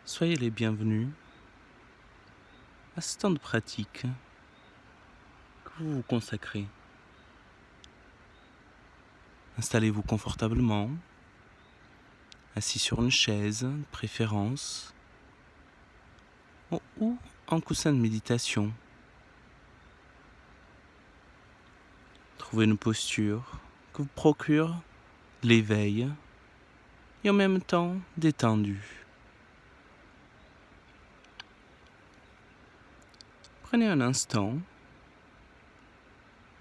Soyez les bienvenus à ce temps de pratique que vous vous consacrez. Installez-vous confortablement, assis sur une chaise de préférence ou en coussin de méditation. Trouvez une posture que vous procure l'éveil et en même temps détendue. Prenez un instant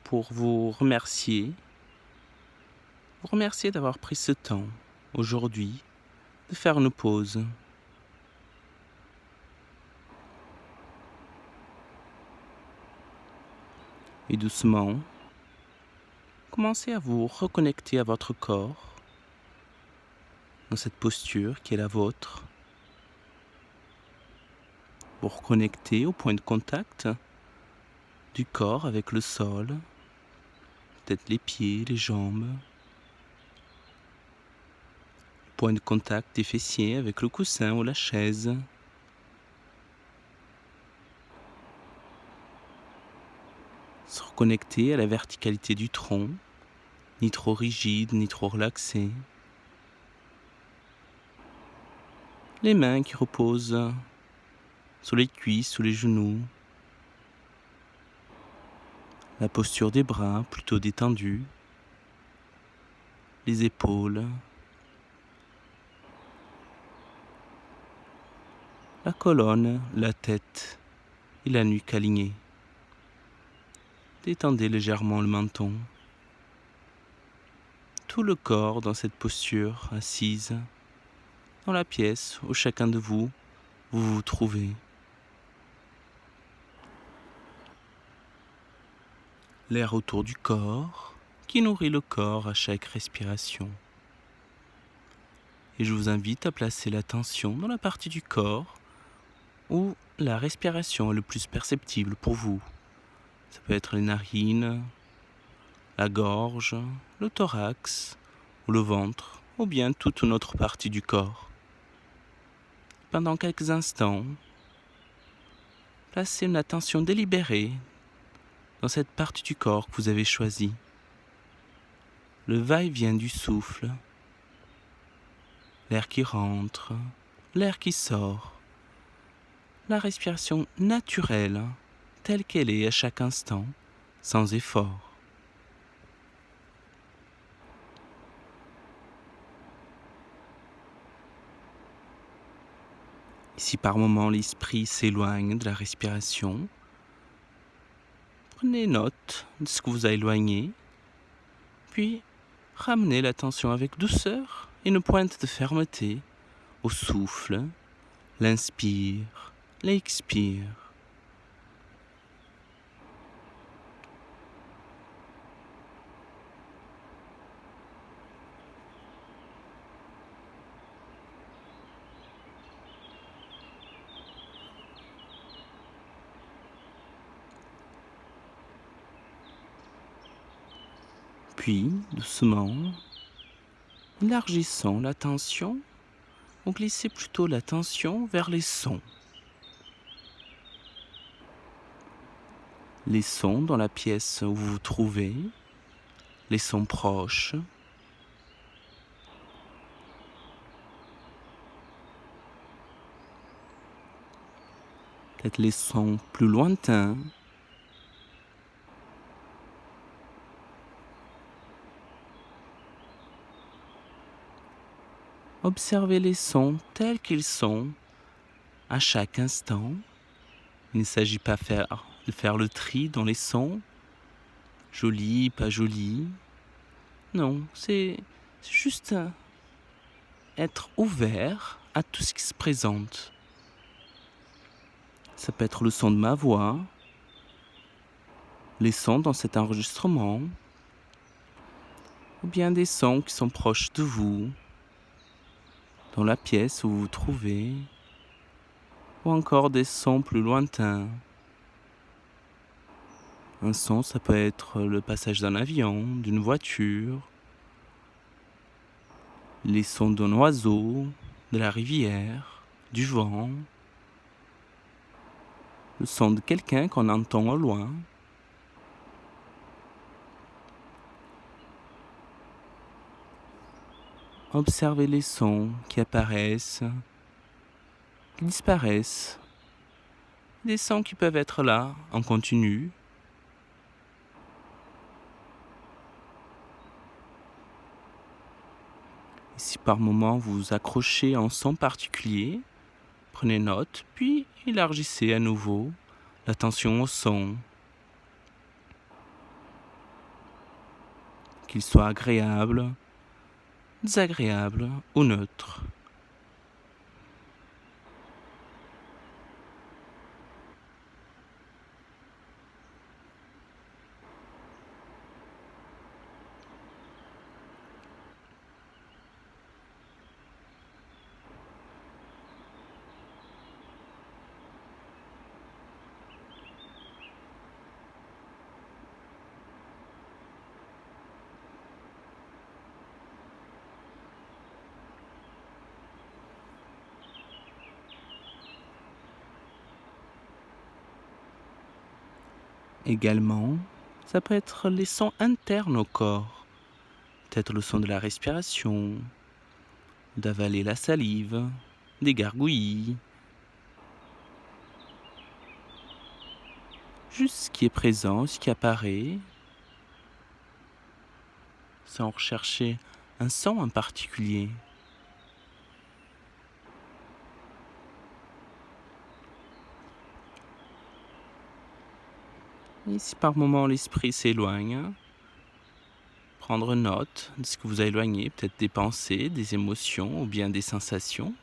pour vous remercier d'avoir pris ce temps aujourd'hui de faire une pause. Et doucement, commencez à vous reconnecter à votre corps dans cette posture qui est la vôtre. Vous reconnecter au point de contact du corps avec le sol, peut-être les pieds, les jambes. Point de contact des fessiers avec le coussin ou la chaise. Se reconnecter à la verticalité du tronc, ni trop rigide, ni trop relaxé. Les mains qui reposent sur les cuisses, sous les genoux. La posture des bras plutôt détendue. Les épaules. La colonne, la tête et la nuque alignée. Détendez légèrement le menton. Tout le corps dans cette posture assise dans la pièce où chacun de vous vous trouvez. L'air autour du corps qui nourrit le corps à chaque respiration. Et je vous invite à placer l'attention dans la partie du corps où la respiration est le plus perceptible pour vous. Ça peut être les narines, la gorge, le thorax ou le ventre, ou bien toute une autre partie du corps. Pendant quelques instants, placez une attention délibérée dans cette partie du corps que vous avez choisie. Le va-et-vient du souffle, l'air qui rentre, l'air qui sort, la respiration naturelle telle qu'elle est à chaque instant, sans effort. Si par moment l'esprit s'éloigne de la respiration, prenez note de ce que vous a éloigné, puis ramenez l'attention avec douceur et une pointe de fermeté au souffle, l'inspire, l'expire. Puis, doucement, élargissons l'attention ou glissez plutôt l'attention vers les sons. Les sons dans la pièce où vous vous trouvez, les sons proches, peut-être les sons plus lointains. Observez les sons tels qu'ils sont à chaque instant. Il ne s'agit pas de faire le tri dans les sons, jolis, pas jolis. Non, c'est juste être ouvert à tout ce qui se présente. Ça peut être le son de ma voix, les sons dans cet enregistrement, ou bien des sons qui sont proches de vous, dans la pièce où vous vous trouvez, ou encore des sons plus lointains. Un son, ça peut être le passage d'un avion, d'une voiture, les sons d'un oiseau, de la rivière, du vent, le son de quelqu'un qu'on entend au loin. Observez les sons qui apparaissent, qui disparaissent, des sons qui peuvent être là en continu. Et si par moment vous vous accrochez à un son particulier, prenez note, puis élargissez à nouveau l'attention au son, qu'il soit agréable, désagréable ou neutre. Également, ça peut être les sons internes au corps, peut-être le son de la respiration, d'avaler la salive, des gargouillis, juste ce qui est présent, ce qui apparaît, sans rechercher un son en particulier. Et si par moment l'esprit s'éloigne, prendre note de ce que vous a éloigné, peut-être des pensées, des émotions ou bien des sensations,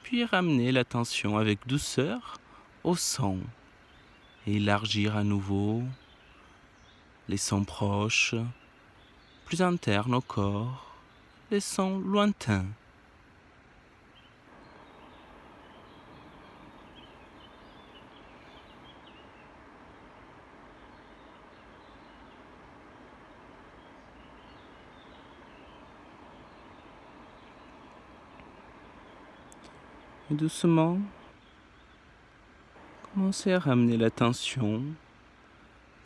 puis ramener l'attention avec douceur au son et élargir à nouveau les sons proches, plus internes au corps, les sons lointains. Et doucement, commencez à ramener l'attention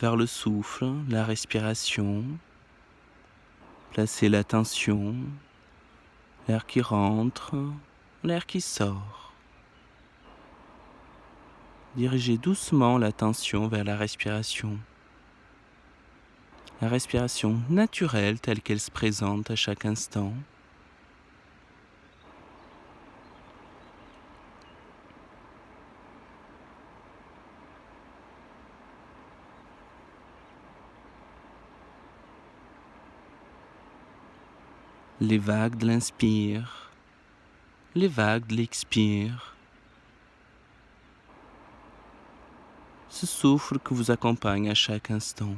vers le souffle, la respiration. Placez l'attention, l'air qui rentre, l'air qui sort. Dirigez doucement l'attention vers la respiration naturelle telle qu'elle se présente à chaque instant. Les vagues de l'inspire, les vagues de l'expire. Ce souffle que vous accompagne à chaque instant.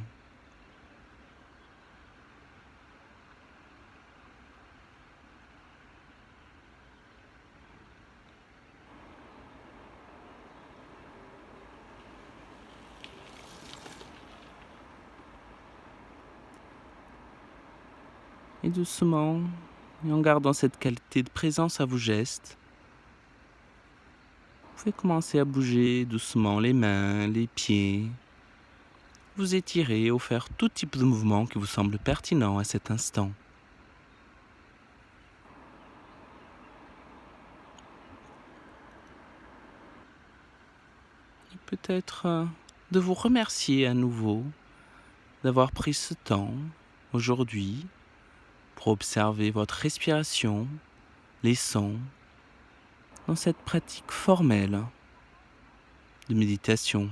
Et doucement, et en gardant cette qualité de présence à vos gestes, vous pouvez commencer à bouger doucement les mains, les pieds, vous étirer ou faire tout type de mouvement qui vous semble pertinent à cet instant. Et peut-être de vous remercier à nouveau d'avoir pris ce temps aujourd'hui pour observer votre respiration, les sons, dans cette pratique formelle de méditation.